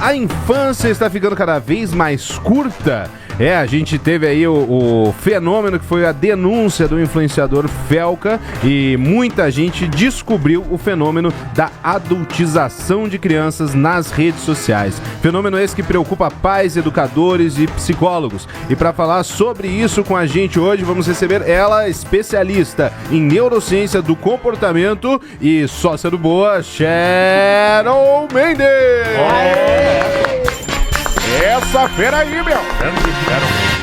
A infância está ficando cada vez mais curta. A gente teve aí o fenômeno que foi a denúncia do influenciador Felca e muita gente descobriu o fenômeno da adultização de crianças nas redes sociais. Fenômeno esse que preocupa pais, educadores e psicólogos. E para falar sobre isso com a gente hoje, vamos receber ela, especialista em neurociência do comportamento e sócia do Boa, Sharon Mendes! Essa fera aí, meu!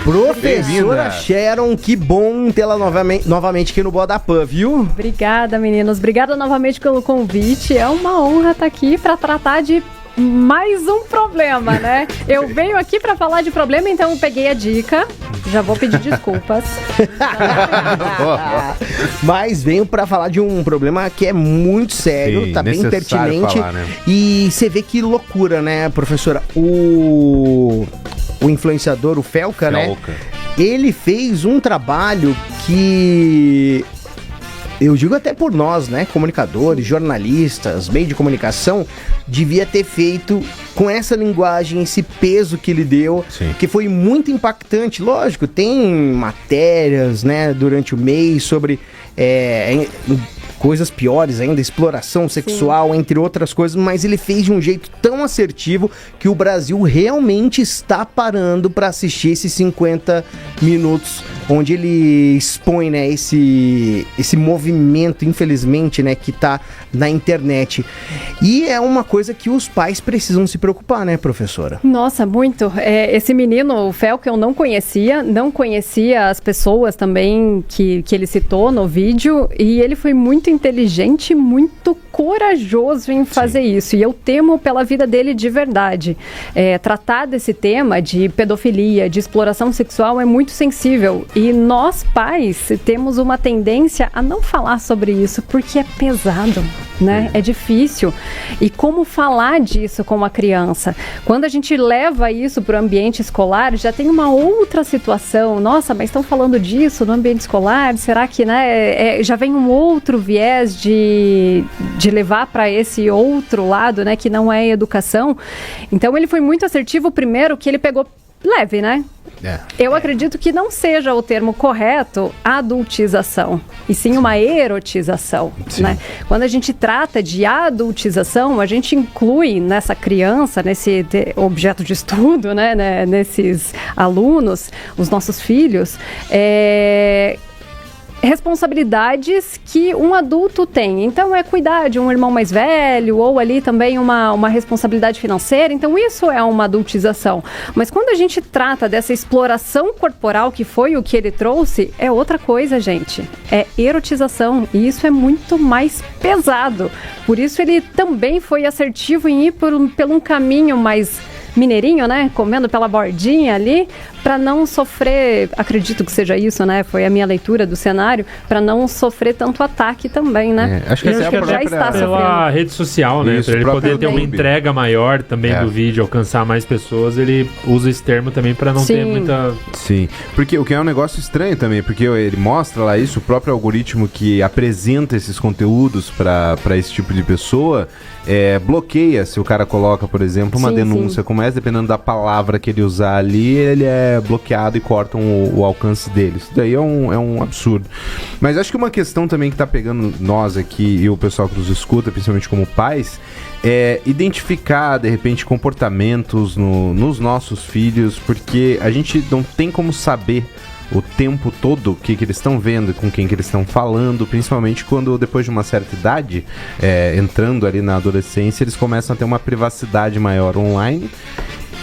Professora Sharon, que bom tê-la novamente aqui no Boa da Pan, viu? Obrigada, meninos. Obrigada novamente pelo convite. É uma honra estar aqui para tratar de mais um problema, né? Eu venho aqui para falar de problema, então eu peguei a dica. Já vou pedir desculpas. Mas venho para falar de um problema que é muito sério, tá bem pertinente. Falar, né? E você vê que loucura, né, professora? O influenciador, o Felca, né? Ele fez um trabalho que... eu digo até por nós, né, comunicadores, jornalistas, meio de comunicação, devia ter feito com essa linguagem, esse peso que ele deu, sim, que foi muito impactante. Lógico, tem matérias, né, durante o mês sobre coisas piores ainda, exploração sexual, sim, entre outras coisas, mas ele fez de um jeito tão assertivo que o Brasil realmente está parando para assistir esses 50 minutos onde ele expõe, né, esse movimento, infelizmente, né, que tá na internet. E é uma coisa que os pais precisam se preocupar, né, professora? Nossa, muito. Esse menino, o Felca, eu não conhecia as pessoas também que ele citou no vídeo, e ele foi muito inteligente, muito corajoso em fazer isso, e eu temo pela vida dele de verdade. Tratar desse tema de pedofilia, de exploração sexual é muito sensível, e nós pais temos uma tendência a não falar sobre isso, porque é pesado, né? É difícil. E como falar disso com uma criança? Quando a gente leva isso para o ambiente escolar, já tem uma outra situação. Nossa, mas estão falando disso no ambiente escolar? Será que, né, já vem um outro viés de levar para esse outro lado, né, que não é educação? Então ele foi muito assertivo, primeiro, que ele pegou leve, né? Eu acredito que não seja o termo correto adultização, e sim uma erotização, né? Quando a gente trata de adultização, a gente inclui nessa criança, nesse objeto de estudo, né, nesses alunos, os nossos filhos, responsabilidades que um adulto tem. Então, cuidar de um irmão mais velho, ou ali também uma responsabilidade financeira. Então, isso é uma adultização. Mas quando a gente trata dessa exploração corporal, que foi o que ele trouxe, é outra coisa, gente. É erotização. E isso é muito mais pesado. Por isso, ele também foi assertivo em ir por um caminho mais mineirinho, né? Comendo pela bordinha ali, para não sofrer, acredito que seja isso, né? Foi a minha leitura do cenário, para não sofrer tanto ataque também, né? Acho que essa já está pela rede social, né? Para ele poder ter uma entrega maior também do vídeo, alcançar mais pessoas, ele usa esse termo também para não ter muita... Sim, porque o que é um negócio estranho também, porque ele mostra lá isso, o próprio algoritmo que apresenta esses conteúdos para esse tipo de pessoa, bloqueia se o cara coloca, por exemplo, uma denúncia como essa, dependendo da palavra que ele usar ali, ele é bloqueado e cortam o alcance dele. Isso daí é um absurdo. Mas acho que uma questão também que tá pegando nós aqui e o pessoal que nos escuta, principalmente como pais, é identificar, de repente, comportamentos nos nossos filhos, porque a gente não tem como saber o tempo todo o que eles estão vendo, com quem que eles estão falando, principalmente quando depois de uma certa idade, entrando ali na adolescência, eles começam a ter uma privacidade maior online.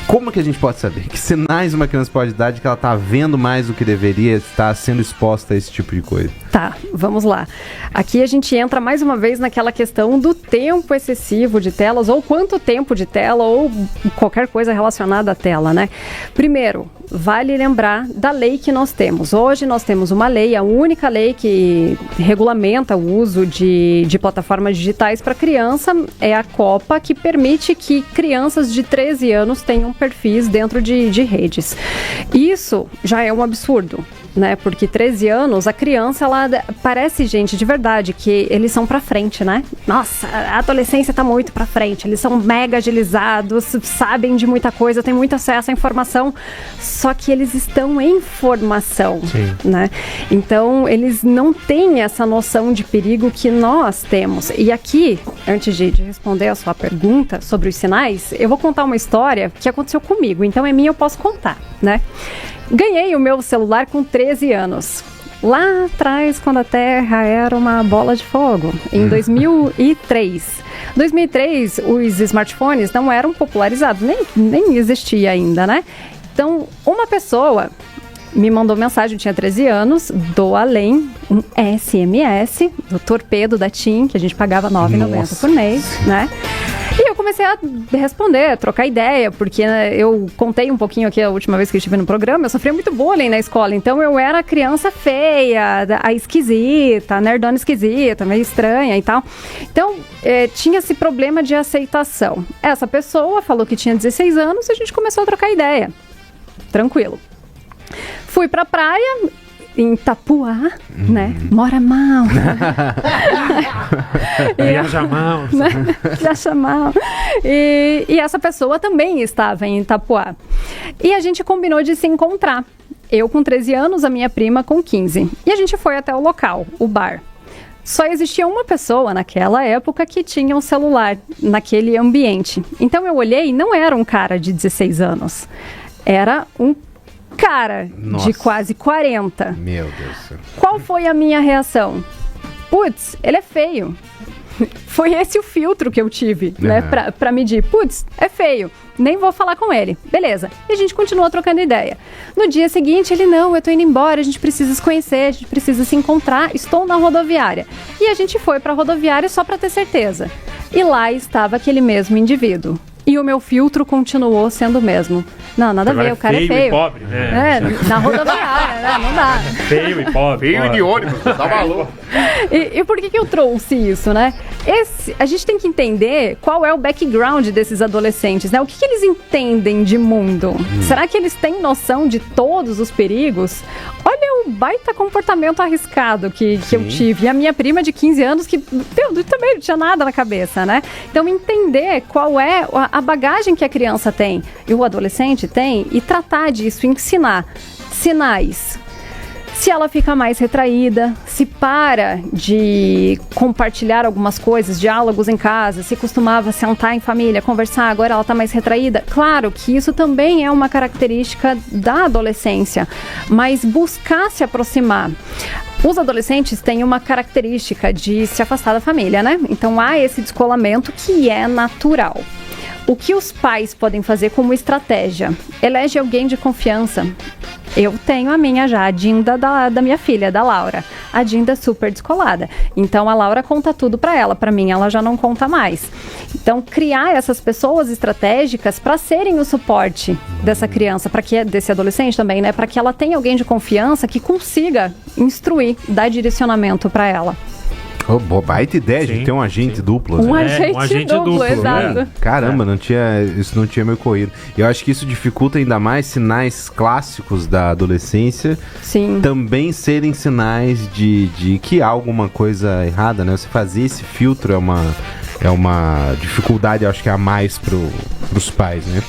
Como que a gente pode saber? Que sinais uma criança pode dar de que ela está vendo mais do que deveria, está sendo exposta a esse tipo de coisa? Tá, vamos lá. Aqui a gente entra mais uma vez naquela questão do tempo excessivo de telas, ou quanto tempo de tela, ou qualquer coisa relacionada à tela, né? Primeiro, vale lembrar da lei que nós temos. Hoje nós temos uma lei, a única lei que regulamenta o uso de plataformas digitais para criança é a Copa, que permite que crianças de 13 anos tenham perfis dentro de redes. Isso já é um absurdo, né? Porque 13 anos, a criança, ela parece, gente, de verdade, que eles são pra frente, né? Nossa, a adolescência tá muito pra frente, eles são mega agilizados, sabem de muita coisa, têm muito acesso à informação, só que eles estão em formação, né? Então, eles não têm essa noção de perigo que nós temos. E aqui, antes de responder a sua pergunta sobre os sinais, eu vou contar uma história que aconteceu comigo, então é minha, eu posso contar, né? Ganhei o meu celular com 13 anos. Lá atrás, quando a Terra era uma bola de fogo, em 2003. 2003, os smartphones não eram popularizados, nem existia ainda, né? Então, uma pessoa me mandou mensagem, eu tinha 13 anos, do além, um SMS, do torpedo da TIM, que a gente pagava R$ 9,90 por mês, né? E eu comecei a responder, a trocar ideia, porque eu contei um pouquinho aqui a última vez que eu estive no programa, eu sofria muito bullying na escola, então eu era a criança feia, a esquisita, a nerdona esquisita, meio estranha e tal. Então, tinha esse problema de aceitação. Essa pessoa falou que tinha 16 anos e a gente começou a trocar ideia. Tranquilo. Fui pra praia, em Itapuá, né? Mora mal. Viaja mal. Né? Viaja mal. E essa pessoa também estava em Itapuá. E a gente combinou de se encontrar. Eu com 13 anos, a minha prima com 15. E a gente foi até o local, o bar. Só existia uma pessoa naquela época que tinha um celular naquele ambiente. Então eu olhei e não era um cara de 16 anos. Era um cara de quase 40. Meu Deus do céu. Qual foi a minha reação? Putz, ele é feio. Foi esse o filtro que eu tive, né, pra medir. Putz, é feio. Nem vou falar com ele. Beleza. E a gente continuou trocando ideia. No dia seguinte, ele, não, eu tô indo embora, a gente precisa se conhecer, a gente precisa se encontrar, estou na rodoviária. E a gente foi pra rodoviária só pra ter certeza. E lá estava aquele mesmo indivíduo. E o meu filtro continuou sendo o mesmo. Não, nada a ver, o cara é feio. E pobre, né? Na rodoviária, né? Não dá. Feio e pobre. Feio de ônibus, dá valor. E por que eu trouxe isso, né? A gente tem que entender qual é o background desses adolescentes, né? O que eles entendem de mundo? Será que eles têm noção de todos os perigos? Olha o baita comportamento arriscado que eu tive. E a minha prima de 15 anos, que também não tinha nada na cabeça, né? Então, entender qual é a bagagem que a criança tem e o adolescente tem e tratar disso, ensinar sinais. Se ela fica mais retraída, se para de compartilhar algumas coisas, diálogos em casa, se costumava sentar em família, conversar, agora ela está mais retraída. Claro que isso também é uma característica da adolescência, mas buscar se aproximar. Os adolescentes têm uma característica de se afastar da família, né? Então há esse descolamento que é natural. O que os pais podem fazer como estratégia? Elege alguém de confiança. Eu tenho a minha já, a Dinda da minha filha, da Laura. A Dinda é super descolada. Então, a Laura conta tudo pra ela. Pra mim, ela já não conta mais. Então, criar essas pessoas estratégicas para serem o suporte dessa criança, desse adolescente também, né? Para que ela tenha alguém de confiança que consiga instruir, dar direcionamento pra ela. Oh, baita ideia de ter um agente duplo. Um agente duplo, exato. Caramba, isso não tinha me ocorrido. Eu acho que isso dificulta ainda mais sinais clássicos da adolescência. Sim. Também serem sinais de que há alguma coisa errada, né? Você fazer esse filtro é uma dificuldade, acho que a mais pros pais, né?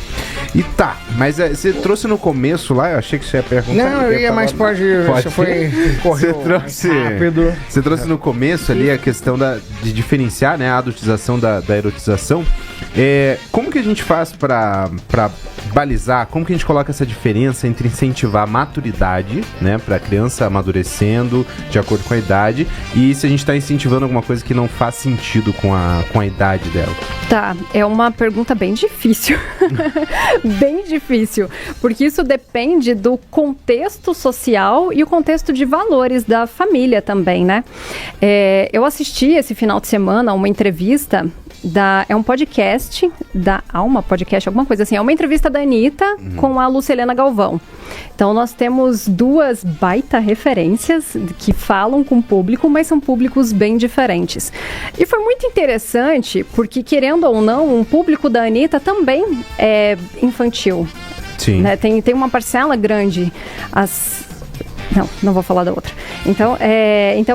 E tá, mas você trouxe no começo lá, eu achei que você ia perguntar. Não, eu ia, mas pode você foi rápido. Você trouxe no começo ali a questão de diferenciar, né, a adultização da erotização. Como que a gente faz pra balizar, como que a gente coloca essa diferença entre incentivar a maturidade, né, pra criança amadurecendo de acordo com a idade, e se a gente tá incentivando alguma coisa que não faz sentido com a idade dela? Tá, é uma pergunta bem difícil. Bem difícil, porque isso depende do contexto social e o contexto de valores da família também, né? Eu assisti esse final de semana uma entrevista é um podcast da Alma Podcast, alguma coisa assim. É uma entrevista da Anitta com a Lucilena Galvão. Então nós temos 2 baita referências que falam com o público, mas são públicos bem diferentes. E foi muito interessante porque, querendo ou não, um público da Anitta também é infantil. Sim. Né? Tem uma parcela grande. Não vou falar da outra. Então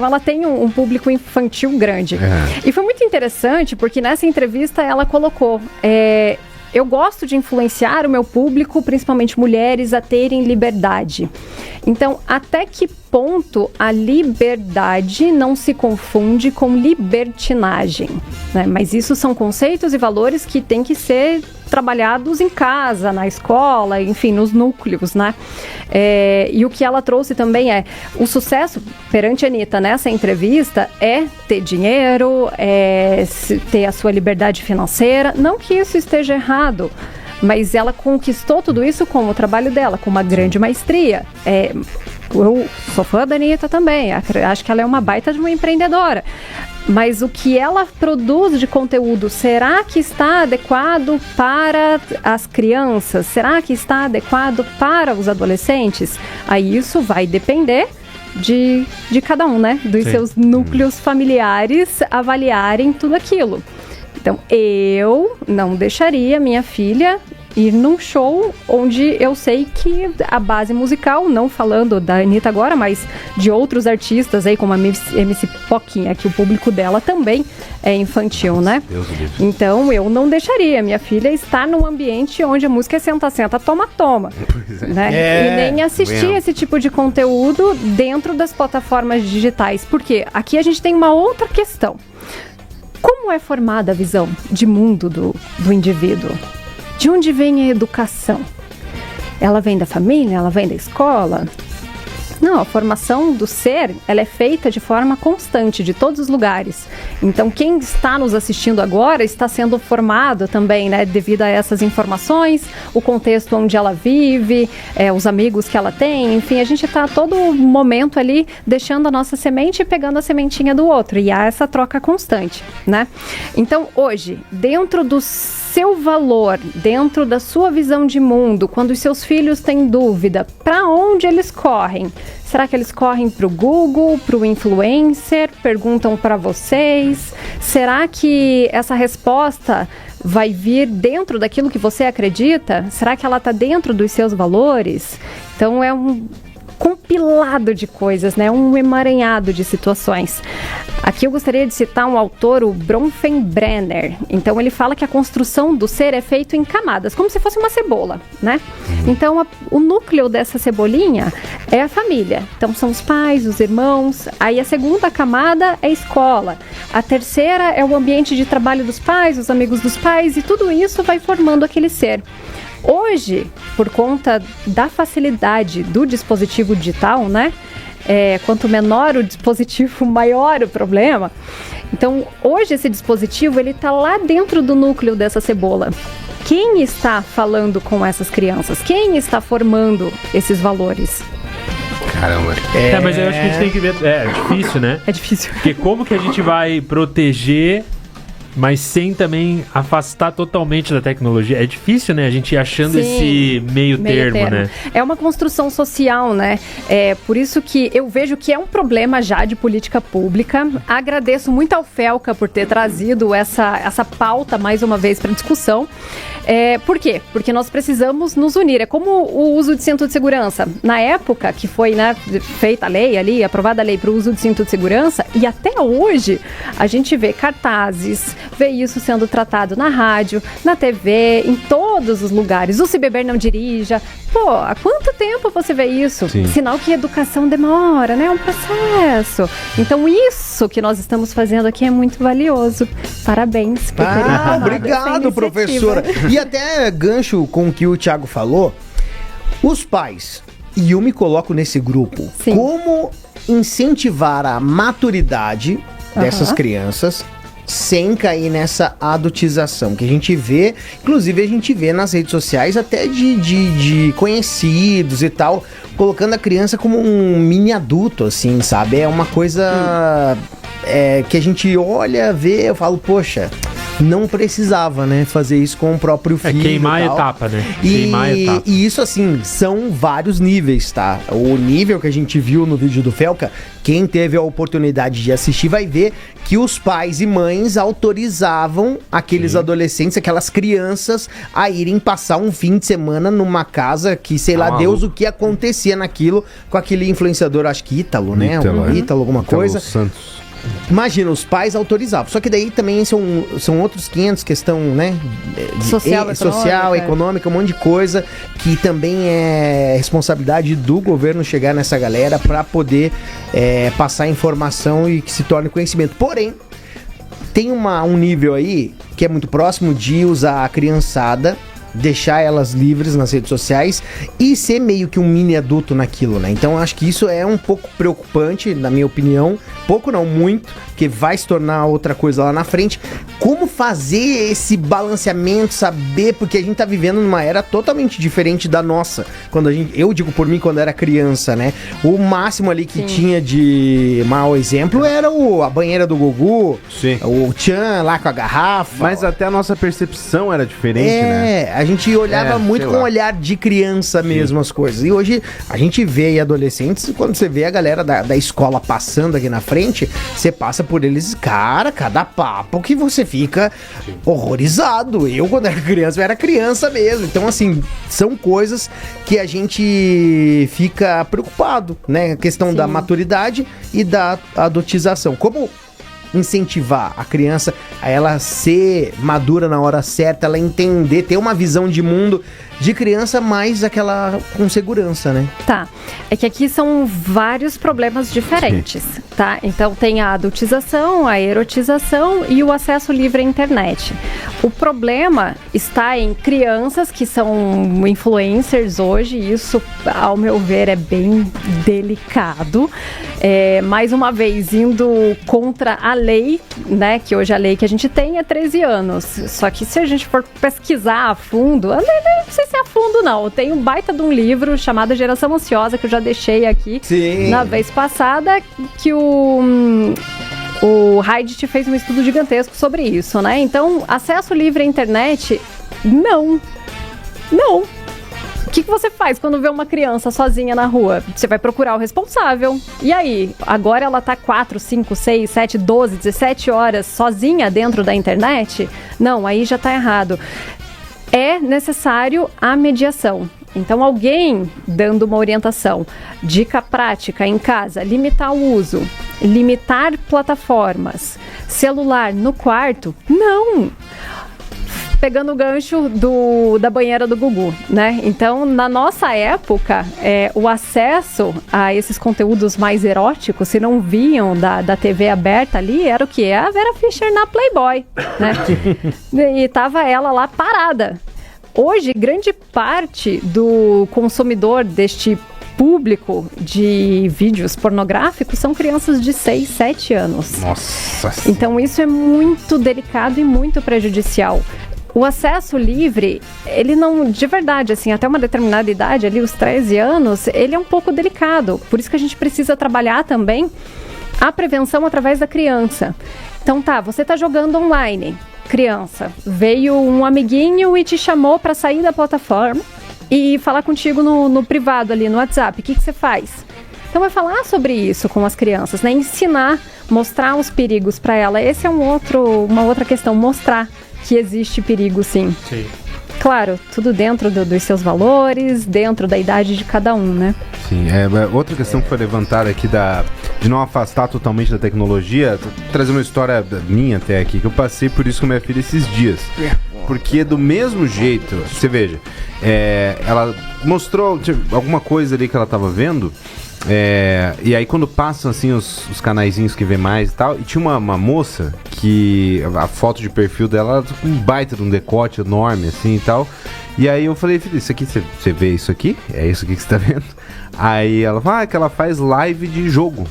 ela tem um público infantil grande. E foi muito interessante porque nessa entrevista ela colocou... eu gosto de influenciar o meu público, principalmente mulheres, a terem liberdade. Então, até que ponto a liberdade não se confunde com libertinagem? Né? Mas isso são conceitos e valores que têm que ser trabalhados em casa, na escola, enfim, nos núcleos, né? E o que ela trouxe também o sucesso perante a Anitta nessa entrevista é ter dinheiro, ter a sua liberdade financeira. Não que isso esteja errado, mas ela conquistou tudo isso com o trabalho dela, com uma grande maestria. Eu sou fã da Anitta também, acho que ela é uma baita de uma empreendedora. Mas o que ela produz de conteúdo, será que está adequado para as crianças? Será que está adequado para os adolescentes? Aí isso vai depender de cada um, né? Dos seus núcleos familiares avaliarem tudo aquilo. Então, eu não deixaria minha filha ir num show onde eu sei que a base musical, não falando da Anitta agora, mas de outros artistas aí, como a MC Poquinha, que o público dela também é infantil, né? Deus Deus. Então, eu não deixaria minha filha estar num ambiente onde a música é senta, senta, toma, toma. Né? E nem assistir esse tipo de conteúdo dentro das plataformas digitais. Porque aqui a gente tem uma outra questão. Como é formada a visão de mundo do indivíduo? De onde vem a educação? Ela vem da família? Ela vem da escola? Não, a formação do ser, ela é feita de forma constante, de todos os lugares. Então, quem está nos assistindo agora está sendo formado também, né, devido a essas informações, o contexto onde ela vive, os amigos que ela tem, enfim, a gente está a todo momento ali deixando a nossa semente e pegando a sementinha do outro, e há essa troca constante, né? Então, hoje, dentro do seu valor, dentro da sua visão de mundo, quando os seus filhos têm dúvida, para onde eles correm? Será que eles correm para o Google, para o influencer? Perguntam para vocês? Será que essa resposta vai vir dentro daquilo que você acredita? Será que ela está dentro dos seus valores? Então é um compilado de coisas, né? Um emaranhado de situações. Aqui eu gostaria de citar um autor, o Bronfenbrenner. Então ele fala que a construção do ser é feito em camadas, como se fosse uma cebola, né? Então o núcleo dessa cebolinha é a família. Então são os pais, os irmãos. Aí a segunda camada é a escola. A terceira é o ambiente de trabalho dos pais, os amigos dos pais, e tudo isso vai formando aquele ser. Hoje, por conta da facilidade do dispositivo digital, né? Quanto menor o dispositivo, maior o problema. Então, hoje esse dispositivo, ele está lá dentro do núcleo dessa cebola. Quem está falando com essas crianças? Quem está formando esses valores? Caramba. Mas eu acho que a gente tem que ver... É difícil, né? É difícil. Porque como que a gente vai proteger, mas sem também afastar totalmente da tecnologia? É difícil, né? A gente ir achando esse meio termo, né? É uma construção social, né? Por isso que eu vejo que é um problema já de política pública. Agradeço muito ao Felca por ter trazido essa pauta mais uma vez para discussão. Por quê? Porque nós precisamos nos unir. É como o uso de cinto de segurança. Na época que foi, né, feita a lei ali, aprovada a lei para o uso de cinto de segurança, e até hoje a gente vê cartazes, vê isso sendo tratado na rádio, na TV, em todos os lugares. O se beber não dirija. Pô, há quanto tempo você vê isso? Sim. Sinal que a educação demora, né? É um processo. Então isso que nós estamos fazendo aqui é muito valioso. Parabéns. Obrigado, professora. E até gancho com o que o Thiago falou, os pais, e eu me coloco nesse grupo, Sim. Como incentivar a maturidade dessas crianças sem cair nessa adultização que a gente vê, inclusive a gente vê nas redes sociais até de conhecidos e tal, colocando a criança como um mini adulto, assim, sabe? É uma coisa que a gente olha, vê, eu falo, poxa, não precisava, né, fazer isso com o próprio filho. Queimar a etapa, né? Queimar a etapa. E isso, assim, são vários níveis, tá? O nível que a gente viu no vídeo do Felca, quem teve a oportunidade de assistir vai ver que os pais e mães autorizavam aqueles adolescentes, aquelas crianças, a irem passar um fim de semana numa casa que, sei lá, Deus, o que acontecia naquilo com aquele influenciador, acho que Ítalo, né? Ítalo, alguma coisa. Santos. Imagina, os pais autorizavam. Só que daí também são outros 500, questão, né? Social, econômica, um monte de coisa que também é responsabilidade do governo chegar nessa galera para poder passar informação e que se torne conhecimento. Porém, tem um nível aí que é muito próximo de usar a criançada, deixar elas livres nas redes sociais e ser meio que um mini adulto naquilo, né? Então acho que isso é um pouco preocupante, na minha opinião. Pouco não, muito, porque vai se tornar outra coisa lá na frente. Como fazer esse balanceamento, saber, porque a gente tá vivendo numa era totalmente diferente da nossa. Eu digo por mim, quando era criança, né? O máximo ali que tinha de mau exemplo era a banheira do Gugu, o Tchan lá com a garrafa. Mas até a nossa percepção era diferente, né? A gente olhava muito com um olhar de criança mesmo as coisas. E hoje a gente vê aí adolescentes, quando você vê a galera da escola passando aqui na frente, você passa por eles, cara, cada papo que você fica horrorizado. Eu, quando era criança mesmo. Então, assim, são coisas que a gente fica preocupado, né? A questão da maturidade e da adultização. Como incentivar a criança a ela ser madura na hora certa, ela entender, ter uma visão de mundo de criança, mais aquela com segurança, né? Tá, é que aqui são vários problemas diferentes, tá? Então tem a adultização, a erotização e o acesso livre à internet. O problema está em crianças que são influencers hoje, e isso, ao meu ver, é bem delicado. Mais uma vez, indo contra a lei, né? Que hoje a lei que a gente tem é 13 anos. Só que se a gente for pesquisar a fundo, a lei não precisa ser a fundo, não. Tem um baita de um livro chamado Geração Ansiosa, que eu já deixei aqui na vez passada, que o Reddit fez um estudo gigantesco sobre isso, né? Então, acesso livre à internet, não. O que você faz quando vê uma criança sozinha na rua? Você vai procurar o responsável. E aí? Agora ela tá 4, 5, 6, 7, 12, 17 horas sozinha dentro da internet? Não, aí já tá errado. É necessário a mediação. Então, alguém dando uma orientação, dica prática em casa, limitar o uso, limitar plataformas, celular no quarto, não! Pegando o gancho da banheira do Gugu, né? Então, na nossa época, o acesso a esses conteúdos mais eróticos, se não viam da TV aberta ali, era o quê? A Vera Fischer na Playboy, né? E tava ela lá parada. Hoje, grande parte do consumidor deste público de vídeos pornográficos são crianças de 6, 7 anos. Nossa! Então, isso é muito delicado e muito prejudicial. O acesso livre, ele não, de verdade, assim, até uma determinada idade, ali os 13 anos, ele é um pouco delicado. Por isso que a gente precisa trabalhar também a prevenção através da criança. Então você tá jogando online, criança, veio um amiguinho e te chamou para sair da plataforma e falar contigo no privado ali, no WhatsApp. O que você faz? Então é falar sobre isso com as crianças, né? Ensinar, mostrar os perigos para ela. Esse é uma outra questão, mostrar que existe perigo, sim. Claro, tudo dentro dos seus valores, dentro da idade de cada um, né? Sim, outra questão que foi levantada aqui de não afastar totalmente da tecnologia, trazer uma história minha até aqui, que eu passei por isso com minha filha esses dias. Porque do mesmo jeito, você veja, ela mostrou alguma coisa ali que ela tava vendo, e aí quando passam assim os canaizinhos que vê mais e tal, e tinha uma moça que a foto de perfil dela com um baita de um decote enorme assim e tal, e aí eu falei, filha, isso aqui, você vê isso aqui? É isso aqui que você tá vendo? Aí ela fala, que ela faz live de jogo.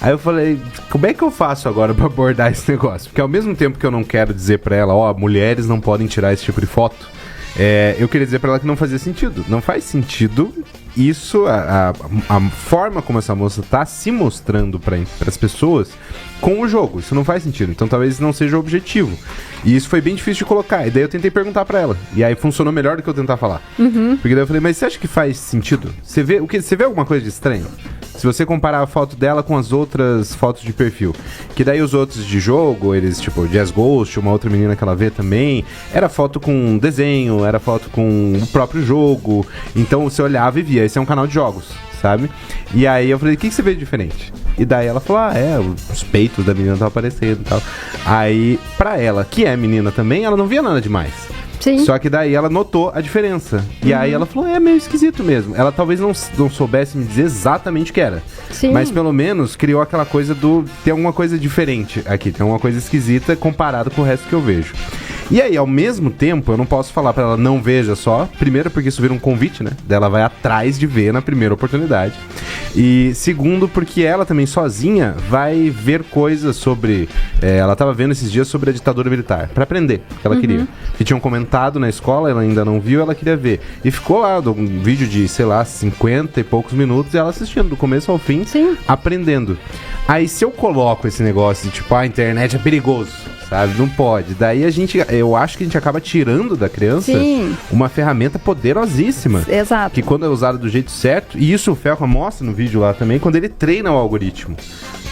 Aí eu falei, como é que eu faço agora pra abordar esse negócio? Porque ao mesmo tempo que eu não quero dizer pra ela, mulheres não podem tirar esse tipo de foto, eu queria dizer pra ela que não fazia sentido. Não faz sentido isso, a forma como essa moça tá se mostrando pras pessoas com o jogo. Isso não faz sentido. Então talvez não seja o objetivo. E isso foi bem difícil de colocar. E daí eu tentei perguntar pra ela. E aí funcionou melhor do que eu tentar falar. Porque daí eu falei, mas você acha que faz sentido? Você vê alguma coisa de estranho? Se você comparar a foto dela com as outras fotos de perfil, que daí os outros de jogo, eles, tipo, Jazz Ghost, uma outra menina que ela vê também, era foto com desenho, era foto com o próprio jogo. Então você olhava e via, esse é um canal de jogos, sabe? E aí eu falei, o que você vê de diferente? E daí ela falou, os peitos da menina estão aparecendo e tal. Aí, pra ela, que é menina também, ela não via nada demais. Sim. Só que daí ela notou a diferença. E aí ela falou, é meio esquisito mesmo. Ela talvez não soubesse me dizer exatamente o que era. Sim. Mas pelo menos criou aquela coisa tem alguma coisa diferente aqui. Tem alguma coisa esquisita comparado com o resto que eu vejo. E aí, ao mesmo tempo, eu não posso falar pra ela não veja só. Primeiro, porque isso vira um convite, né? Daí ela vai atrás de ver na primeira oportunidade. E segundo, porque ela também sozinha vai ver coisas sobre... ela tava vendo esses dias sobre a ditadura militar. Pra aprender o que ela queria. Que tinham comentado na escola, ela ainda não viu, ela queria ver. E ficou lá, um vídeo de, sei lá, 50 e poucos minutos, e ela assistindo do começo ao fim, aprendendo. Aí se eu coloco esse negócio de tipo, a internet é perigoso, sabe? Não pode. Daí eu acho que a gente acaba tirando da criança uma ferramenta poderosíssima. Exato. Que quando é usada do jeito certo, e isso o Felca mostra no vídeo lá também, quando ele treina o algoritmo.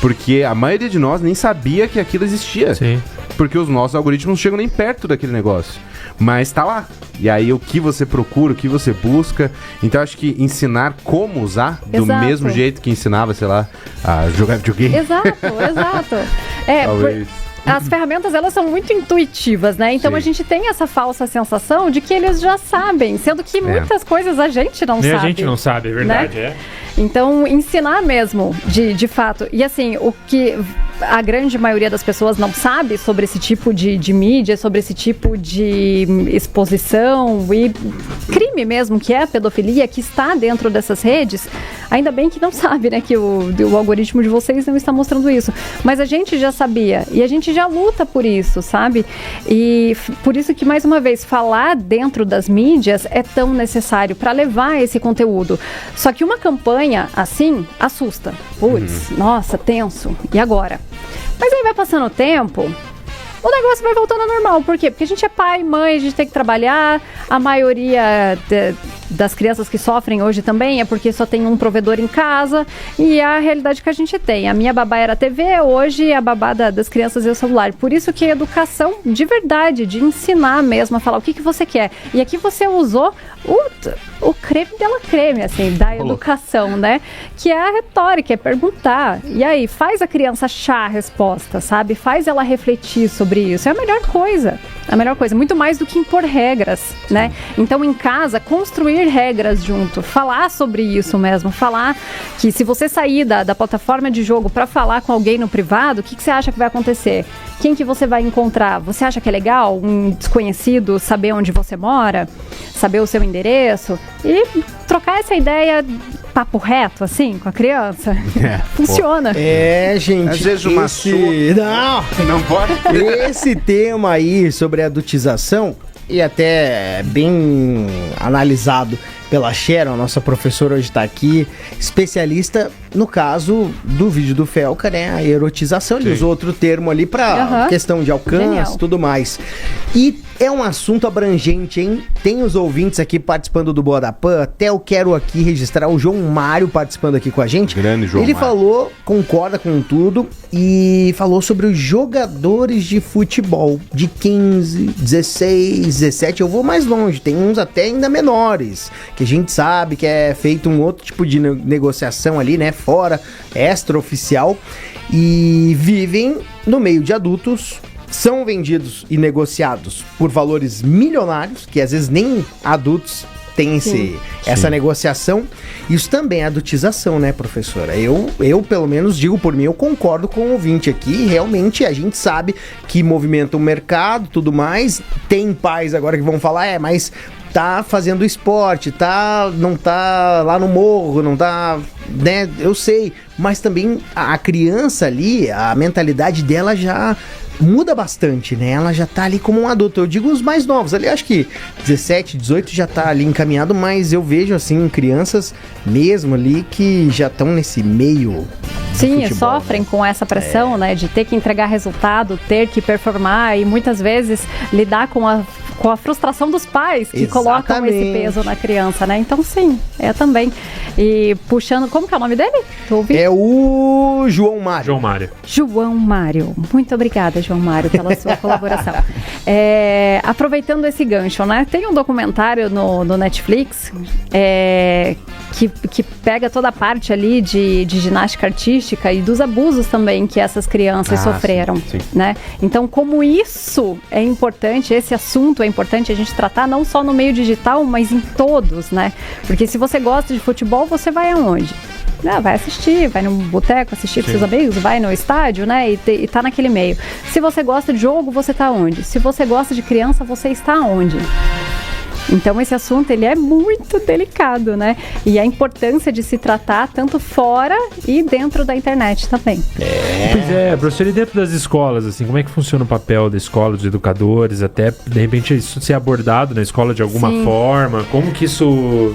Porque a maioria de nós nem sabia que aquilo existia. Sim. Porque os nossos algoritmos não chegam nem perto daquele negócio. Mas tá lá. E aí o que você procura, o que você busca. Então acho que ensinar como usar do mesmo jeito que ensinava, sei lá, a jogar videogame. Exato. Talvez. As ferramentas, elas são muito intuitivas, né? Então a gente tem essa falsa sensação de que eles já sabem, sendo que muitas coisas a gente não sabe. A gente não sabe, é verdade, né? Então, ensinar mesmo, de fato. E assim, o que a grande maioria das pessoas não sabe sobre esse tipo de mídia, sobre esse tipo de exposição e crime mesmo, que é a pedofilia, que está dentro dessas redes, ainda bem que não sabe, né? Que o algoritmo de vocês não está mostrando isso. Mas a gente já sabia e a gente já luta por isso, sabe? E por isso que, mais uma vez, falar dentro das mídias é tão necessário para levar esse conteúdo. Só que uma campanha assim assusta. Putz, nossa, tenso. E agora? Mas aí vai passando o tempo, o negócio vai voltando ao normal. Por quê? Porque a gente é pai, mãe, a gente tem que trabalhar. A maioria das crianças que sofrem hoje também é porque só tem um provedor em casa. E é a realidade que a gente tem. A minha babá era a TV, hoje a babá das crianças é o celular. Por isso que a educação de verdade, de ensinar mesmo a falar o que você quer. E aqui você usou o creme dela creme, assim, da educação, né? Que é a retórica, é perguntar. E aí, faz a criança achar a resposta, sabe? Faz ela refletir sobre isso. É a melhor coisa. A melhor coisa. Muito mais do que impor regras, né? Então, em casa, construir regras junto. Falar sobre isso mesmo. Falar que se você sair da plataforma de jogo para falar com alguém no privado, o que você acha que vai acontecer? Quem que você vai encontrar? Você acha que é legal um desconhecido saber onde você mora? Saber o seu endereço? E trocar essa ideia papo reto, assim, com a criança. Funciona. Gente. Às vezes uma não pode. Esse tema aí sobre a adultização, e até bem analisado pela Sharon, nossa professora hoje está aqui, especialista no caso do vídeo do Felca, né? A erotização. Ele usou outro termo ali para questão de alcance e tudo mais. E é um assunto abrangente, hein? Tem os ouvintes aqui participando do Boa da Pan. Até eu quero aqui registrar o João Mário participando aqui com a gente. Grande João Ele Mário. falou, concorda com tudo, e falou sobre os jogadores de futebol de 15, 16, 17. Eu vou mais longe, tem uns até ainda menores, que a gente sabe que é feito um outro tipo de negociação ali, né? Fora, extraoficial, e vivem no meio de adultos, são vendidos e negociados por valores milionários, que às vezes nem adultos têm essa negociação. Isso também é adultização, né, professora? Eu, pelo menos, digo por mim, eu concordo com o ouvinte aqui. Realmente, a gente sabe que movimenta o mercado, tudo mais. Tem pais agora que vão falar, mas tá fazendo esporte, não tá lá no morro, não tá, né? Eu sei, mas também a criança ali, a mentalidade dela já muda bastante, né? Ela já tá ali como um adulto. Eu digo os mais novos, ali acho que 17, 18 já tá ali encaminhado, mas eu vejo, assim, crianças mesmo ali que já estão nesse meio. Sim, futebol, sofrem com essa pressão, né, de ter que entregar resultado, ter que performar e muitas vezes lidar com a frustração dos pais que colocam esse peso na criança, né? Então, sim, também. E puxando, como que é o nome dele? É o João Mário. João Mário. Muito obrigada, João Mário, pela sua colaboração. Aproveitando esse gancho, né? Tem um documentário no Netflix que pega toda a parte ali de ginástica artística e dos abusos também que essas crianças sofreram, sim. né? Então, como isso é importante, esse assunto é importante a gente tratar não só no meio digital, mas em todos, né? Porque se você gosta de futebol, você vai aonde? Vai assistir, vai no boteco assistir com seus amigos, vai no estádio, né? E tá naquele meio. Se você gosta de jogo, você tá onde? Se você gosta de criança, você está onde? Então esse assunto ele é muito delicado, né? E a importância de se tratar tanto fora e dentro da internet também. Pois é, professor, e dentro das escolas, assim, como é que funciona o papel da escola, dos educadores, até de repente isso ser abordado na escola de alguma forma? Como que isso...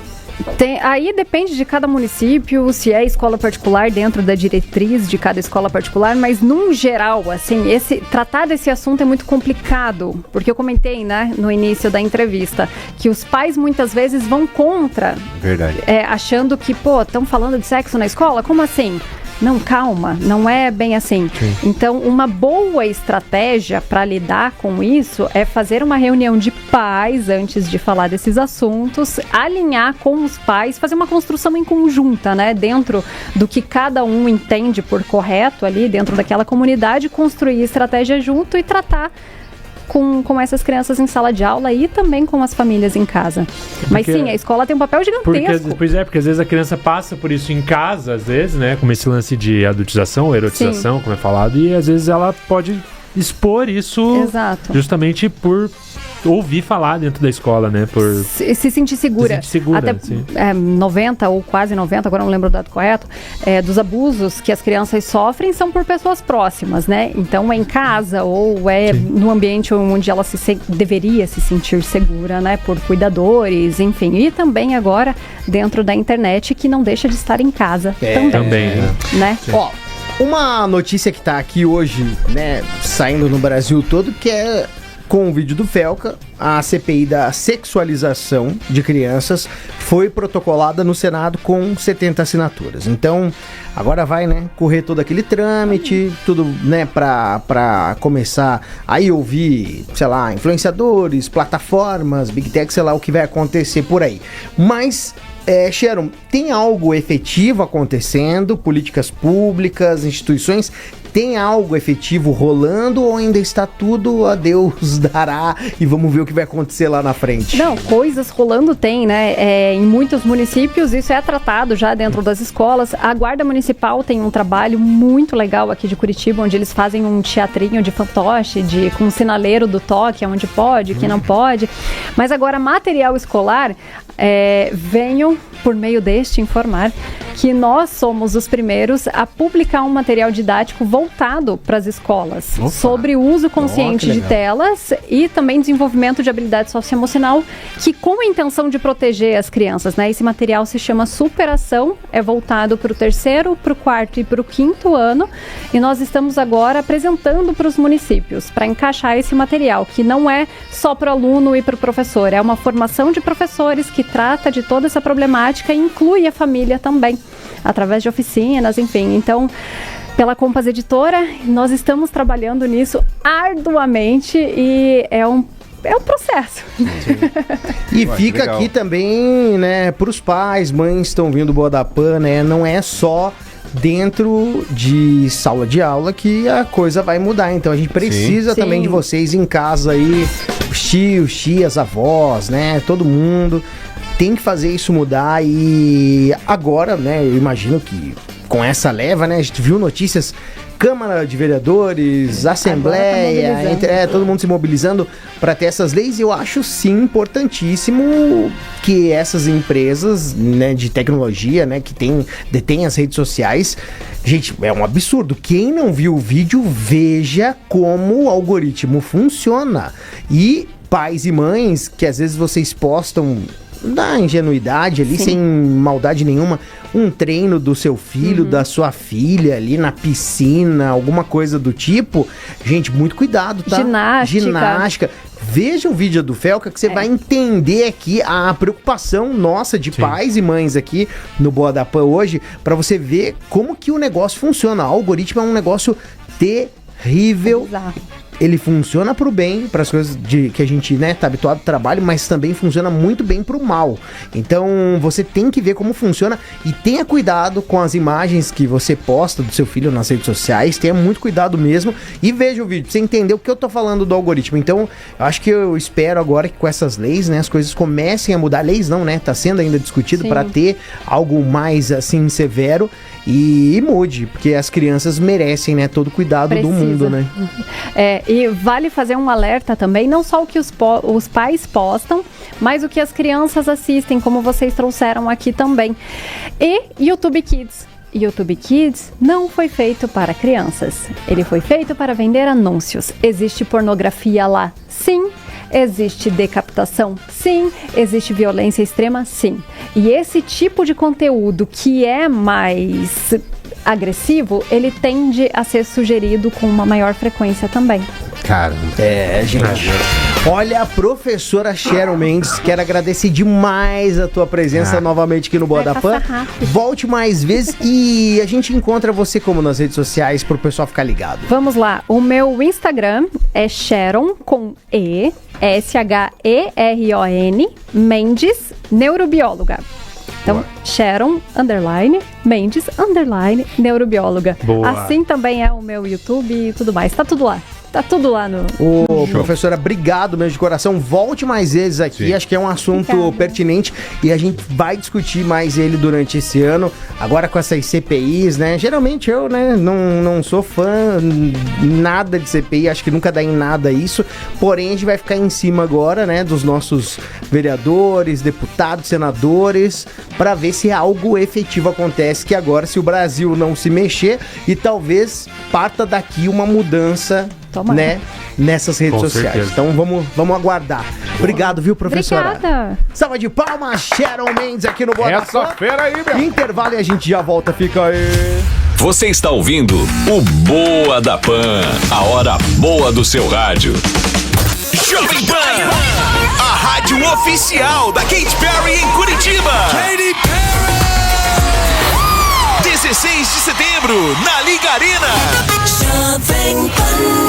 Aí depende de cada município, se é escola particular dentro da diretriz de cada escola particular, mas num geral, assim, tratar desse assunto é muito complicado, porque eu comentei, né, no início da entrevista, que os pais muitas vezes vão contra. Verdade. Achando que, estão falando de sexo na escola? Como assim? Não, calma, não é bem assim. Sim. Então, uma boa estratégia para lidar com isso é fazer uma reunião de pais antes de falar desses assuntos, alinhar com os pais, fazer uma construção em conjunta, né? Dentro do que cada um entende por correto ali, dentro daquela comunidade, construir estratégia junto e tratar com essas crianças em sala de aula e também com as famílias em casa. Mas sim, a escola tem um papel gigantesco. Porque às vezes a criança passa por isso em casa, às vezes, né? Como esse lance de adultização, erotização, como é falado, e às vezes ela pode expor isso justamente por ouvir falar dentro da escola, né? Por se sentir segura. Até 90 ou quase 90, agora não lembro o dado correto, dos abusos que as crianças sofrem são por pessoas próximas, né? Então é em casa ou no ambiente onde ela deveria se sentir segura, né? Por cuidadores, enfim. E também agora dentro da internet, que não deixa de estar em casa também. Né? Ó, uma notícia que tá aqui hoje, né, saindo no Brasil todo, que é com o vídeo do Felca, a CPI da sexualização de crianças foi protocolada no Senado com 70 assinaturas. Então, agora vai, né, correr todo aquele trâmite, tudo, né, pra começar aí ouvir, sei lá, influenciadores, plataformas, Big Tech, sei lá o que vai acontecer por aí. Mas... Sharon, tem algo efetivo acontecendo? Políticas públicas, instituições, tem algo efetivo rolando ou ainda está tudo a Deus dará e vamos ver o que vai acontecer lá na frente? Não, coisas rolando tem, né? Em muitos municípios isso é tratado já dentro das escolas. A Guarda Municipal tem um trabalho muito legal aqui de Curitiba, onde eles fazem um teatrinho de fantoche, com um sinaleiro do toque, onde pode, que não pode. Mas agora, material escolar, venho por meio deste informar que nós somos os primeiros a publicar um material didático voltado para as escolas sobre o uso consciente de telas e também desenvolvimento de habilidade socioemocional, que com a intenção de proteger as crianças, né? Esse material se chama Superação, é voltado para o 3º, para o 4º e para o 5º ano, e nós estamos agora apresentando para os municípios para encaixar esse material, que não é só para o aluno e para o professor, é uma formação de professores que trata de toda essa problemática e inclui a família também, através de oficinas, enfim. Então, pela Compass Editora, nós estamos trabalhando nisso arduamente e é um processo. E fica aqui também, né, para os pais, mães estão vindo Boa da Pan, né, não é só dentro de sala de aula que a coisa vai mudar, então a gente precisa também de vocês em casa aí, os tios, tias, avós, né, todo mundo tem que fazer isso mudar. E agora, né, eu imagino que com essa leva, né? A gente viu notícias, Câmara de Vereadores, Assembleia, todo mundo se mobilizando para ter essas leis. E eu acho sim importantíssimo que essas empresas, né, de tecnologia, né, que detêm as redes sociais, gente, é um absurdo. Quem não viu o vídeo, veja como o algoritmo funciona. E pais e mães que às vezes vocês postam da ingenuidade ali, sem maldade nenhuma, um treino do seu filho, da sua filha ali na piscina, alguma coisa do tipo, gente, muito cuidado, tá? Ginástica. Veja o vídeo do Felca que você vai entender aqui a preocupação nossa de pais e mães aqui no Boa da Pan hoje, para você ver como que o negócio funciona. O algoritmo é um negócio terrível. Ele funciona pro bem, para as coisas que a gente, né, tá habituado ao trabalho, mas também funciona muito bem pro mal. Então, você tem que ver como funciona e tenha cuidado com as imagens que você posta do seu filho nas redes sociais, tenha muito cuidado mesmo e veja o vídeo, pra você entender o que eu tô falando do algoritmo. Então, eu acho que eu espero agora que com essas leis, né, as coisas comecem a mudar. Leis não, né, tá sendo ainda discutido para ter algo mais, assim, severo. E mude, porque as crianças merecem, né, todo o cuidado do mundo, né? E vale fazer um alerta também, não só o que os pais postam, mas o que as crianças assistem, como vocês trouxeram aqui também. E YouTube Kids. YouTube Kids não foi feito para crianças. Ele foi feito para vender anúncios. Existe pornografia lá? Sim. Existe decapitação? Sim. Existe violência extrema? Sim. E esse tipo de conteúdo que é mais agressivo, ele tende a ser sugerido com uma maior frequência também. Cara, gente. Olha, a professora Sharon Mendes, quero agradecer demais a tua presença novamente aqui no Boa da Pan. Volte mais vezes e a gente encontra você como nas redes sociais pro pessoal ficar ligado. Vamos lá, o meu Instagram é Sharon com E, S-H-E-R-O-N, Mendes, neurobióloga. Então, Sharon, Mendes, neurobióloga. Boa. Assim também é o meu YouTube e tudo mais. Tá tudo lá. Tá tudo lá no... Professora, obrigado mesmo de coração. Volte mais vezes aqui. Acho que é um assunto pertinente e a gente vai discutir mais ele durante esse ano. Agora com essas CPIs, né? Geralmente eu, né, não sou fã nada de CPI. Acho que nunca dá em nada isso. Porém, a gente vai ficar em cima agora, né, dos nossos vereadores, deputados, senadores, para ver se algo efetivo acontece. Que agora, se o Brasil não se mexer e talvez parta daqui uma mudança, né, nessas redes sociais. Certeza. Então vamos aguardar. Obrigado, viu, professora? Obrigada. Salva de palmas, Sharon Mendes aqui no Boa da Pan. essa fera aí, meu. Intervalo e a gente já volta, fica aí. Você está ouvindo o Boa da Pan, a hora boa do seu rádio. Jovem Pan, a rádio oficial da Katy Perry em Curitiba. Katy Perry! 16 de setembro, na Liga Arena. Jovem Pan.